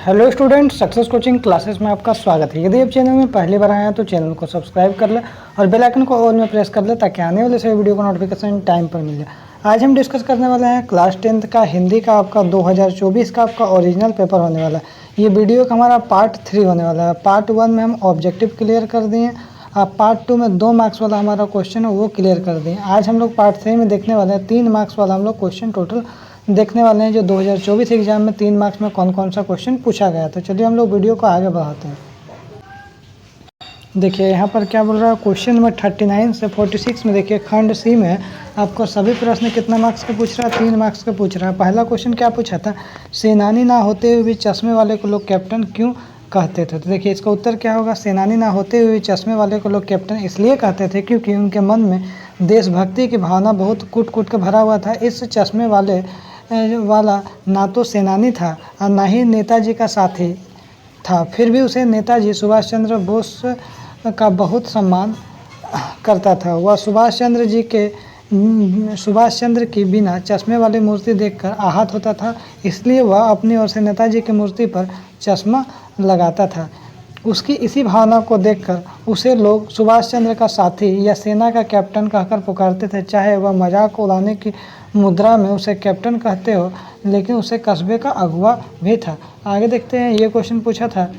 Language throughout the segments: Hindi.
Hello student, success coaching classes में आपका स्वागत है। यदि आप चैनल में पहली बार आए हैं तो चैनल को सब्सक्राइब कर ले और बेल आइकन को ऑल में प्रेस कर ले ताकि आने वाले सभी वीडियो का नोटिफिकेशन टाइम पर मिल जाए। आज हम डिस्कस करने वाले हैं क्लास 10th का हिंदी का आपका 2024 का आपका ओरिजिनल पेपर होने वाला है। ये वीडियो का हमारा पार्ट 3 होने वाला है। पार्ट 1 में हम ऑब्जेक्टिव क्लियर कर दिए, अब पार्ट 2 में 2 मार्क्स वाला हमारा क्वेश्चन है वो क्लियर कर दिए। आज हम लोग पार्ट 3 में देखने वाले हैं 3 मार्क्स वाला हम लोग क्वेश्चन टोटल देखने वाले हैं, जो 2024 एग्जाम में 3 मार्क्स में कौन कौन सा क्वेश्चन पूछा गया। तो चलिए हम लोग वीडियो को आगे बढ़ाते हैं। देखिए यहाँ पर क्या बोल रहा है, क्वेश्चन नंबर 39 से 46 में देखिए खंड सी में आपको सभी प्रश्न कितना मार्क्स के पूछ रहा है, 3 मार्क्स के पूछ रहा है। पहला क्वेश्चन क्या पूछा था, सेनानी ना होते हुए भी चश्मे वाले को लोग कैप्टन क्यों कहते थे। तो देखिए इसका उत्तर क्या होगा, सेनानी ना होते हुए चश्मे वाले को लोग कैप्टन इसलिए कहते थे क्योंकि उनके मन में देशभक्ति की भावना बहुत कूट कूट के भरा हुआ था। इस चश्मे वाला ना तो सेनानी था और ना ही नेताजी का साथी था, फिर भी उसे नेताजी सुभाष चंद्र बोस का बहुत सम्मान करता था। वह सुभाष चंद्र की बिना चश्मे वाली मूर्ति देखकर आहत होता था, इसलिए वह अपनी ओर से नेताजी की मूर्ति पर चश्मा लगाता था। उसकी इसी भावना को देखकर उसे लोग सुभाष चंद्र का साथी या सेना का कैप्टन कहकर पुकारते थे। चाहे वह मजाक उड़ाने की मुद्रा में उसे कैप्टन कहते हो, लेकिन उसे कस्बे का अगुवा भी था। आगे देखते हैं, ये क्वेश्चन पूछा था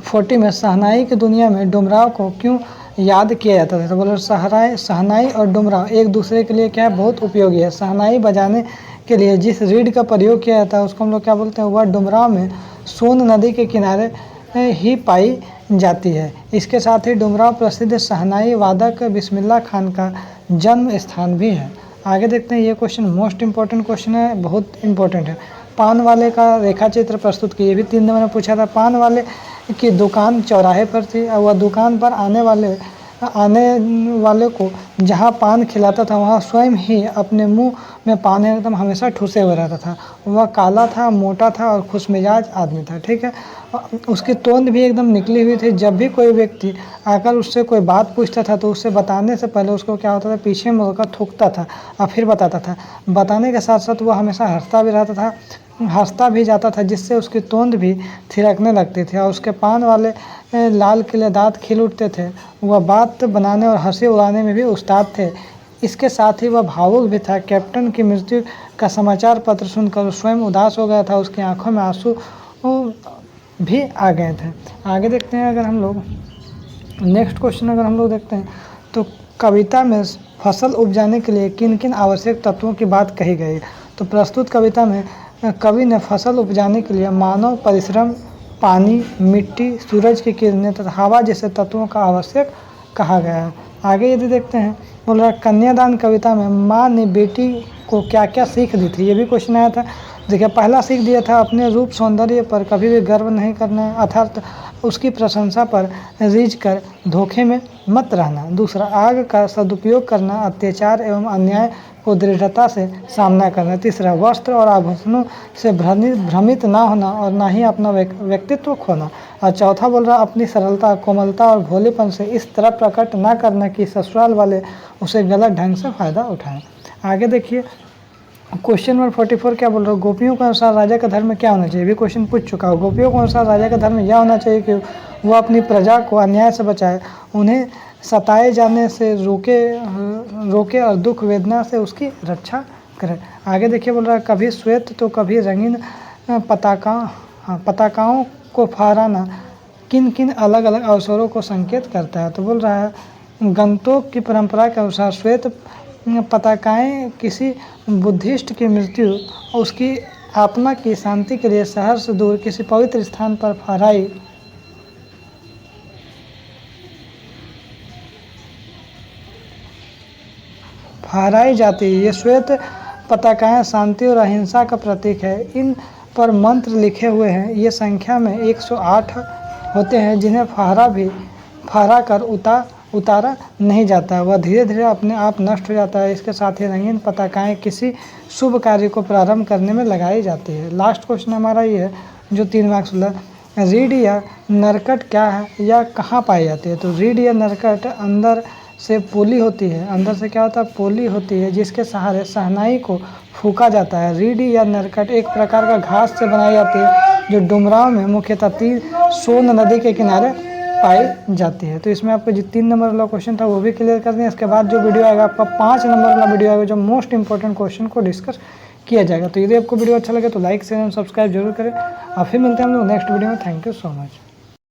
40 में, शहनाई की दुनिया में डुमराव को क्यों याद किया जाता था। तो बोलो शहनाई और डुमराव एक दूसरे के लिए क्या है, बहुत उपयोगी है। शहनाई बजाने के लिए जिस रीड का प्रयोग किया जाता है उसको हम लोग क्या बोलते हैं, वह डुमराव में सोन नदी के किनारे ही पाई जाती है। इसके साथ ही डुमराव प्रसिद्ध शहनाई वादक बिस्मिल्लाह खान का जन्म स्थान भी है। आगे देखते हैं, ये क्वेश्चन मोस्ट इंपॉर्टेंट क्वेश्चन है, बहुत इंपॉर्टेंट है। पान वाले का रेखा चित्र प्रस्तुत कीजिए। भी 3 नंबर में पूछा था। पान वाले की दुकान चौराहे पर थी और वह दुकान पर आने वाले को जहाँ पान खिलाता था वहाँ स्वयं ही अपने मुंह में पान एकदम हमेशा ठूसे हुए रहता था। वह काला था, मोटा था और खुशमिजाज आदमी था। ठीक है, उसकी तोंद भी एकदम निकली हुई थी। जब भी कोई व्यक्ति आकर उससे कोई बात पूछता था तो उससे बताने से पहले उसको क्या होता था, पीछे मुड़कर थूकता था और फिर बताता था। बताने के साथ साथ वह हमेशा हंसता भी रहता था, हंसता भी जाता था, जिससे उसकी तोंद भी थिरकने लगती थी और उसके पान वाले लाल किले दांत खिल उठते थे। वह बात बनाने और हंसी उड़ाने में भी उस्ताद थे। इसके साथ ही वह भावुक भी था। कैप्टन की मृत्यु का समाचार पत्र सुनकर स्वयं उदास हो गया था, उसकी आंखों में आंसू भी आ गए थे। आगे देखते हैं, अगर हम लोग नेक्स्ट क्वेश्चन अगर हम लोग देखते हैं तो कविता में फसल उपजाने के लिए किन किन आवश्यक तत्वों की बात कही गई। तो प्रस्तुत कविता में कवि ने फसल उपजाने के लिए मानव परिश्रम, पानी, मिट्टी, सूरज की किरणें तथा हवा जैसे तत्वों का आवश्यक कहा गया है। आगे यदि देखते हैं, बोल रहा है कन्यादान कविता में माँ ने बेटी को क्या क्या सीख दी थी। ये भी क्वेश्चन आया था। देखिए पहला सीख दिया था, अपने रूप सौंदर्य पर कभी भी गर्व नहीं करना, अर्थात उसकी प्रशंसा पर रीझ कर धोखे में मत रहना। दूसरा, आग का सदुपयोग करना, अत्याचार एवं अन्याय को दृढ़ता से सामना करना। तीसरा, वस्त्र और आभूषणों से भ्रमित ना होना और ना ही अपना व्यक्तित्व खोना। और चौथा बोल रहा, अपनी सरलता, कोमलता और भोलेपन से इस तरह प्रकट ना करना कि ससुराल वाले उसे गलत ढंग से फ़ायदा उठाएं। आगे देखिए क्वेश्चन नंबर 44 क्या बोल रहा है, गोपियों के अनुसार राजा का धर्म क्या होना चाहिए। भी क्वेश्चन पूछ चुका हूँ। गोपियों के अनुसार राजा का धर्म यह होना चाहिए कि वह अपनी प्रजा को अन्याय से बचाए, उन्हें सताए जाने से रोके और दुख वेदना से उसकी रक्षा करे। आगे देखिए बोल रहा है, कभी श्वेत तो कभी रंगीन पताकाओं को फहराना किन किन अलग अलग अवसरों को संकेत करता है। तो बोल रहा है, गंतोक की परंपरा के अनुसार श्वेत पताकाएं किसी बुद्धिस्ट की मृत्यु और उसकी आत्मा की शांति के लिए शहर से दूर किसी पवित्र स्थान पर फहराई जाती है। ये श्वेत पताकाएं शांति और अहिंसा का प्रतीक है। इन पर मंत्र लिखे हुए हैं। ये संख्या में 108 होते हैं, जिन्हें फहरा कर उतारा नहीं जाता, वह धीरे धीरे अपने आप नष्ट हो जाता है। इसके साथ ही रंगीन पताकाएं किसी शुभ कार्य को प्रारंभ करने में लगाई जाती है। लास्ट क्वेश्चन हमारा ये है जो 3 मार्क्स वाला, रीढ़ या नरकट क्या है या कहाँ पाई जाती है। तो रीढ़ या नरकट अंदर से पोली होती है, अंदर से क्या होता है, पोली होती है, जिसके सहारे शहनाई को फूका जाता है। रीडी या नरकट एक प्रकार का घास से बनाई जाती है जो डुमराव में मुख्यतः तीर सोन नदी के किनारे पाई जाती है। तो इसमें आपको जो 3 नंबर वाला क्वेश्चन था वो भी क्लियर कर दें। इसके बाद जो वीडियो आएगा आपका 5 नंबर वाला वीडियो आएगा जो मोस्ट इंपॉर्टेंट क्वेश्चन को डिस्कस किया जाएगा। तो यदि आपको वीडियो अच्छा लगे तो लाइक शेयर एंड सब्सक्राइब जरूर करें। और फिर मिलते हैं हम लोग नेक्स्ट वीडियो में। Thank you so much.